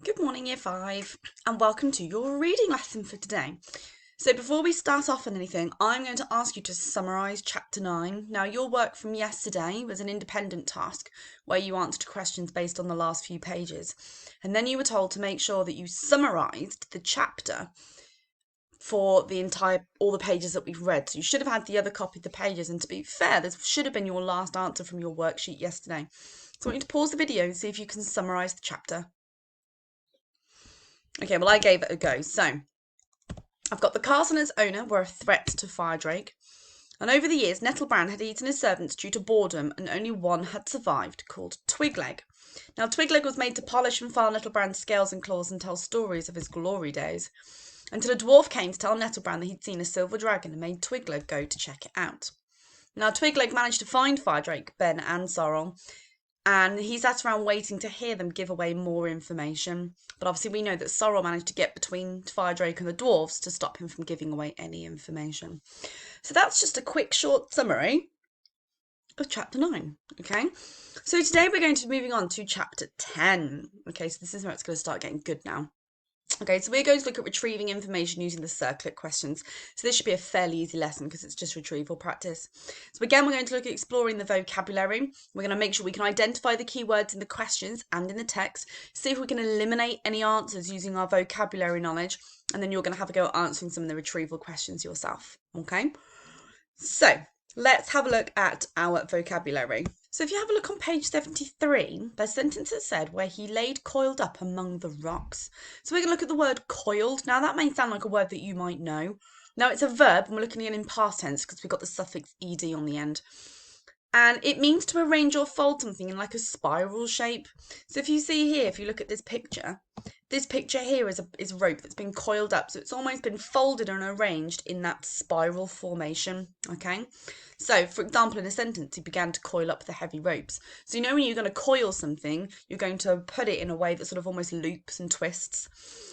Good morning, Year 5, and welcome to your reading lesson for today. So before we start off on anything, I'm going to ask you to summarise Chapter 9. Now, your work from yesterday was an independent task where you answered questions based on the last few pages. And then you were told to make sure that you summarised the chapter for all the pages that we've read. So you should have had the other copy of the pages, and to be fair, this should have been your last answer from your worksheet yesterday. So I want you to pause the video and see if you can summarise the chapter. Okay, well, I gave it a go. So I've got the castle and its owner were a threat to Firedrake, and over the years Nettlebrand had eaten his servants due to boredom, and only one had survived, called Twigleg. Now Twigleg was made to polish and file Nettlebrand's scales and claws and tell stories of his glory days, until a dwarf came to tell Nettlebrand that he'd seen a silver dragon and made Twigleg go to check it out. Now Twigleg managed to find Firedrake, Ben and Sorrel, and he sat around waiting to hear them give away more information. But obviously we know that Sorrel managed to get between Firedrake and the dwarves to stop him from giving away any information. So that's just a quick short summary of chapter 9, okay? So today we're going to be moving on to chapter 10. Okay, so this is where it's going to start getting good now. Okay, so we're going to look at retrieving information using the circlet questions. So this should be a fairly easy lesson because it's just retrieval practice. So again, we're going to look at exploring the vocabulary. We're going to make sure we can identify the keywords in the questions and in the text, see if we can eliminate any answers using our vocabulary knowledge, and then you're going to have a go at answering some of the retrieval questions yourself. Okay, so let's have a look at our vocabulary. So if you have a look on page 73, there's a sentence that said, where he laid coiled up among the rocks. So we're going to look at the word coiled. Now that may sound like a word that you might know. Now it's a verb, and we're looking at it in past tense because we've got the suffix ed on the end. And it means to arrange or fold something in like a spiral shape. So if you see here, if you look at this picture here is rope that's been coiled up. So it's almost been folded and arranged in that spiral formation, okay? So, for example, in a sentence, he began to coil up the heavy ropes. So you know when you're going to coil something, you're going to put it in a way that sort of almost loops and twists.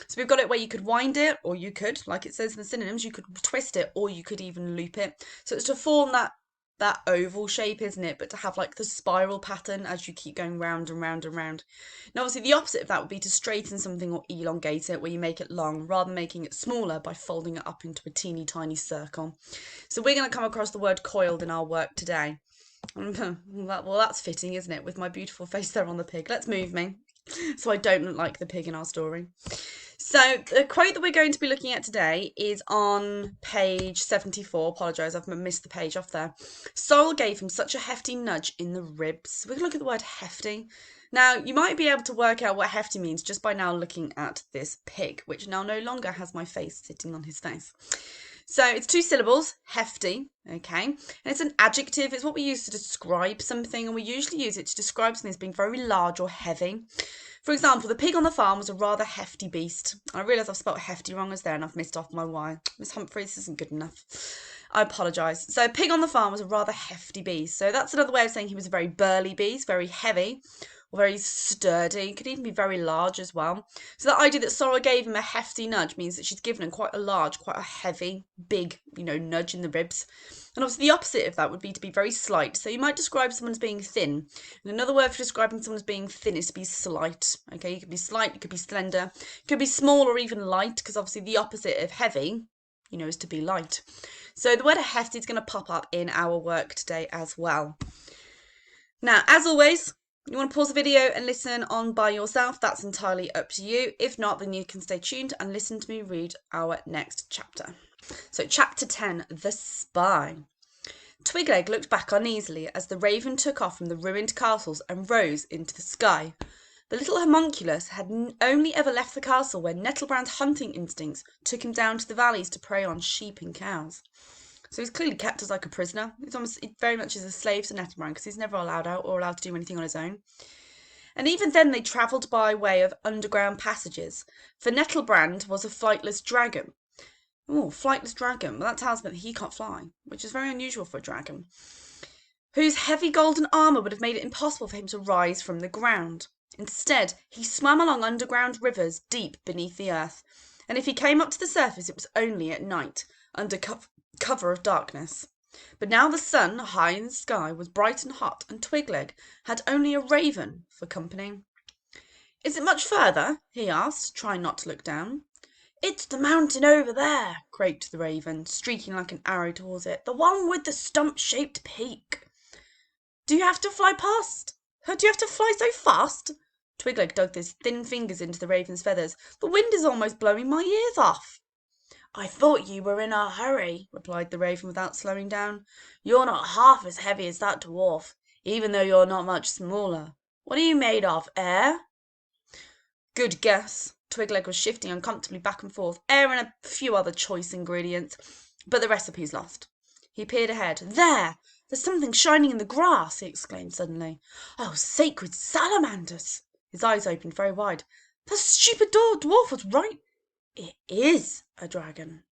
So we've got it where you could wind it, or you could, like it says in the synonyms, you could twist it, or you could even loop it. So it's to form that oval shape, isn't it? But to have like the spiral pattern as you keep going round and round and round. Now obviously the opposite of that would be to straighten something or elongate it, where you make it long rather than making it smaller by folding it up into a teeny tiny circle. So we're going to come across the word coiled in our work today. Well, that's fitting, isn't it, with my beautiful face there on the pig. Let's move me so I don't look like the pig in our story. So the quote that we're going to be looking at today is on page 74. Apologise, I've missed the page off there. Sorrel gave him such a hefty nudge in the ribs. We're going to look at the word hefty. Now, you might be able to work out what hefty means just by now looking at this pig, which now no longer has my face sitting on his face. So it's 2 syllables, hefty, okay? And it's an adjective. It's what we use to describe something, and we usually use it to describe something as being very large or heavy. For example, the pig on the farm was a rather hefty beast. I realise I've spelt hefty wrong as there, and I've missed off my Y. Miss Humphreys, this isn't good enough. I apologise. So a pig on the farm was a rather hefty beast. So that's another way of saying he was a very burly beast, very heavy, or very sturdy. Could even be very large as well. So that idea that Sorrel gave him a hefty nudge means that she's given him quite a large, quite a heavy, big, nudge in the ribs. And obviously the opposite of that would be to be very slight. So you might describe someone as being thin. And another word for describing someone as being thin is to be slight. Okay, you could be slight, you could be slender, you could be small or even light, because obviously the opposite of heavy, is to be light. So the word hefty is going to pop up in our work today as well. Now, as always, you want to pause the video and listen on by yourself, that's entirely up to you. If not, then you can stay tuned and listen to me read our next chapter. So chapter 10, The Spy. Twigleg looked back uneasily as the raven took off from the ruined castles and rose into the sky. The little homunculus had only ever left the castle when Nettlebrand's hunting instincts took him down to the valleys to prey on sheep and cows. So he's clearly kept as like a prisoner. He very much is a slave to Nettlebrand because he's never allowed out or allowed to do anything on his own. And even then they travelled by way of underground passages, for Nettlebrand was a flightless dragon. Oh, flightless dragon. Well, that tells me that he can't fly, which is very unusual for a dragon, whose heavy golden armour would have made it impossible for him to rise from the ground. Instead, he swam along underground rivers deep beneath the earth, and if he came up to the surface it was only at night, under cover of darkness. But now the sun, high in the sky, was bright and hot, and Twigleg had only a raven for company. Is it much further? He asked, trying not to look down. It's the mountain over there, croaked the raven, streaking like an arrow towards it. The one with the stump-shaped peak. Do you have to fly so fast? Twigleg dug his thin fingers into the raven's feathers. The wind is almost blowing my ears off. I thought you were in a hurry, replied the raven without slowing down. You're not half as heavy as that dwarf, even though you're not much smaller. What are you made of, air? Good guess. Twigleg was shifting uncomfortably back and forth, air and a few other choice ingredients, but the recipe's lost. He peered ahead. There! There's something shining in the grass, he exclaimed suddenly. Oh, sacred salamanders! His eyes opened very wide. The stupid dwarf was right. It is a dragon.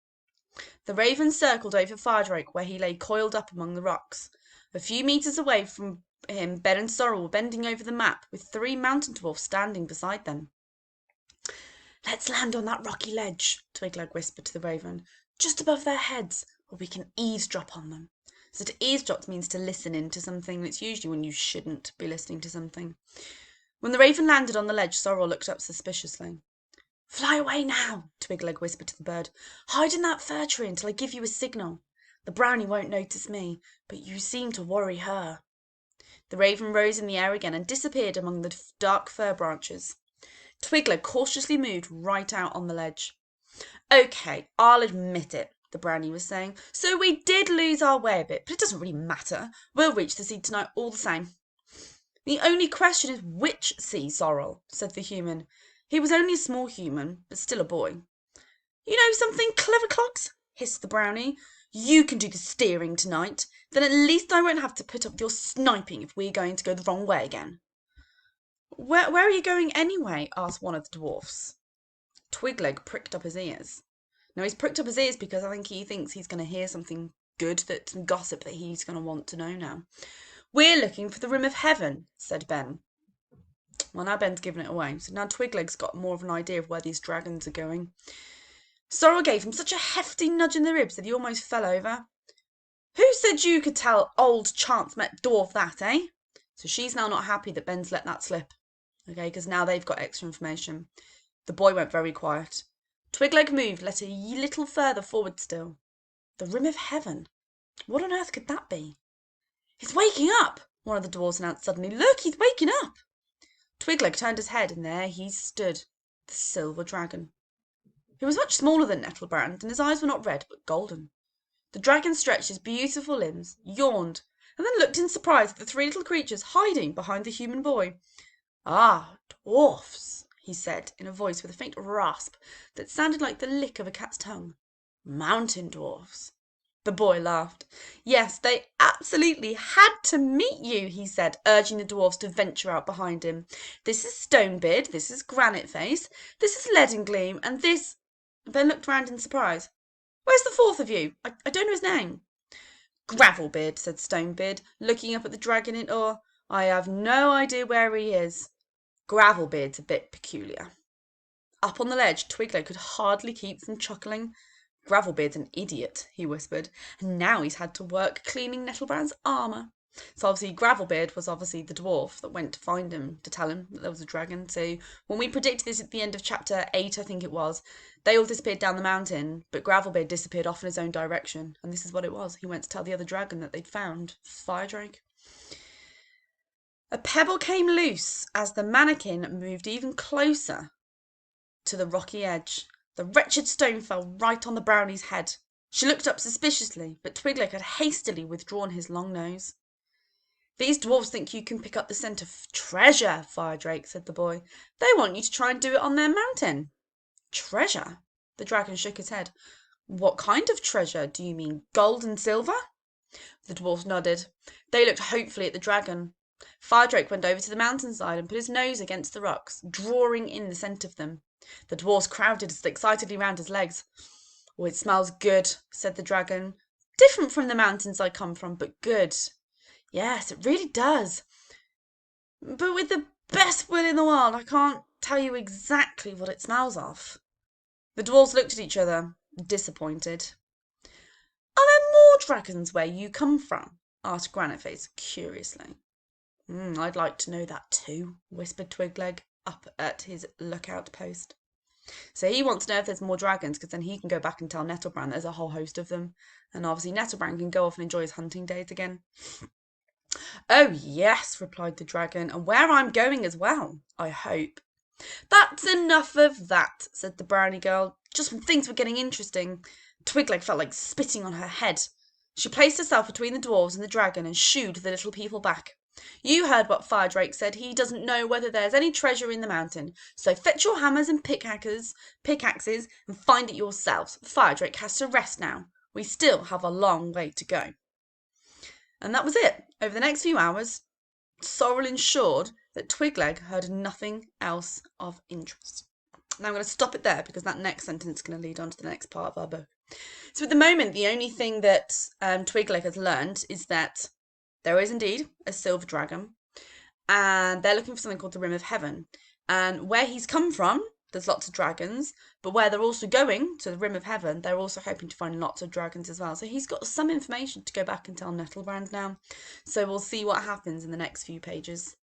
The raven circled over Firedrake, where he lay coiled up among the rocks. A few metres away from him, Ben and Sorrel were bending over the map, with 3 mountain dwarfs standing beside them. Let's land on that rocky ledge, Twigleg whispered to the raven, just above their heads, where we can eavesdrop on them. So to eavesdrop means to listen into something. It's usually when you shouldn't be listening to something. When the raven landed on the ledge, Sorrel looked up suspiciously. Fly away now, Twigleg whispered to the bird. Hide in that fir tree until I give you a signal. The brownie won't notice me, but you seem to worry her. The raven rose in the air again and disappeared among the dark fir branches. Twigleg cautiously moved right out on the ledge. Okay, I'll admit it, the brownie was saying. So we did lose our way a bit, but it doesn't really matter. We'll reach the sea tonight all the same. The only question is which sea, Sorrel, said the human. He was only a small human, but still a boy. You know something, Clever Clogs? Hissed the brownie. You can do the steering tonight. Then at least I won't have to put up with your sniping if we're going to go the wrong way again. Where are you going anyway? Asked one of the dwarfs. Twigleg pricked up his ears. Now, he's pricked up his ears because I think he thinks he's going to hear something good, some gossip that he's going to want to know now. We're looking for the Rim of Heaven, said Ben. Well, now Ben's given it away, so now Twigleg's got more of an idea of where these dragons are going. Sorrel gave him such a hefty nudge in the ribs that he almost fell over. Who said you could tell old chance-met dwarf that, eh? So she's now not happy that Ben's let that slip, okay, because now they've got extra information. The boy went very quiet. Twigleg moved, let a little further forward still. The Rim of Heaven. What on earth could that be? He's waking up, one of the dwarfs announced suddenly. Look, he's waking up. Twigleg turned his head, and there he stood, the silver dragon. He was much smaller than Nettlebrand, and his eyes were not red, but golden. The dragon stretched his beautiful limbs, yawned, and then looked in surprise at the 3 little creatures hiding behind the human boy. Ah, dwarfs, he said, in a voice with a faint rasp that sounded like the lick of a cat's tongue. Mountain dwarfs. The boy laughed. Yes, they absolutely had to meet you, he said, urging the dwarfs to venture out behind him. This is Stonebeard, this is Granite Face, this is Leadengleam, and this... Ben looked round in surprise. Where's the 4th of you? I don't know his name. Gravelbeard, said Stonebeard, looking up at the dragon in awe. I have no idea where he is. Gravelbeard's a bit peculiar. Up on the ledge, Twigleg could hardly keep from chuckling. Gravelbeard's an idiot, he whispered, and now he's had to work cleaning Nettlebrand's armour. So obviously Gravelbeard was obviously the dwarf that went to find him, to tell him that there was a dragon. So when we predicted this at the end of chapter 8, I think it was, they all disappeared down the mountain, but Gravelbeard disappeared off in his own direction. And this is what it was. He went to tell the other dragon that they'd found Firedrake. A pebble came loose as the mannequin moved even closer to the rocky edge. The wretched stone fell right on the brownie's head. She looked up suspiciously, but Twigleg had hastily withdrawn his long nose. These dwarfs think you can pick up the scent of treasure, Firedrake, said the boy. They want you to try and do it on their mountain. Treasure? The dragon shook his head. What kind of treasure? Do you mean gold and silver? The dwarfs nodded. They looked hopefully at the dragon. Firedrake went over to the mountainside and put his nose against the rocks, drawing in the scent of them. The dwarfs crowded excitedly round his legs. Oh, it smells good, said the dragon. Different from the mountains I come from, but good. Yes, it really does. But with the best will in the world, I can't tell you exactly what it smells of. The dwarfs looked at each other, disappointed. Are there more dragons where you come from? Asked Granite Face curiously. I'd like to know that too, whispered Twigleg. up at his lookout post. So he wants to know if there's more dragons, because then he can go back and tell Nettlebrand there's a whole host of them. And obviously Nettlebrand can go off and enjoy his hunting days again. Oh, yes, replied the dragon, and where I'm going as well, I hope. That's enough of that, said the brownie girl. Just when things were getting interesting, Twigleg felt like spitting on her head. She placed herself between the dwarves and the dragon and shooed the little people back. You heard what Firedrake said. He doesn't know whether there's any treasure in the mountain. So fetch your hammers and pickaxes, and find it yourselves. Firedrake has to rest now. We still have a long way to go. And that was it. Over the next few hours, Sorrel ensured that Twigleg heard nothing else of interest. Now I'm going to stop it there because that next sentence is going to lead on to the next part of our book. So at the moment, the only thing that Twigleg has learned is that there is indeed a silver dragon, and they're looking for something called the Rim of Heaven. And where he's come from, there's lots of dragons, but where they're also going, to the Rim of Heaven, they're also hoping to find lots of dragons as well. So he's got some information to go back and tell Nettlebrand now. So we'll see what happens in the next few pages.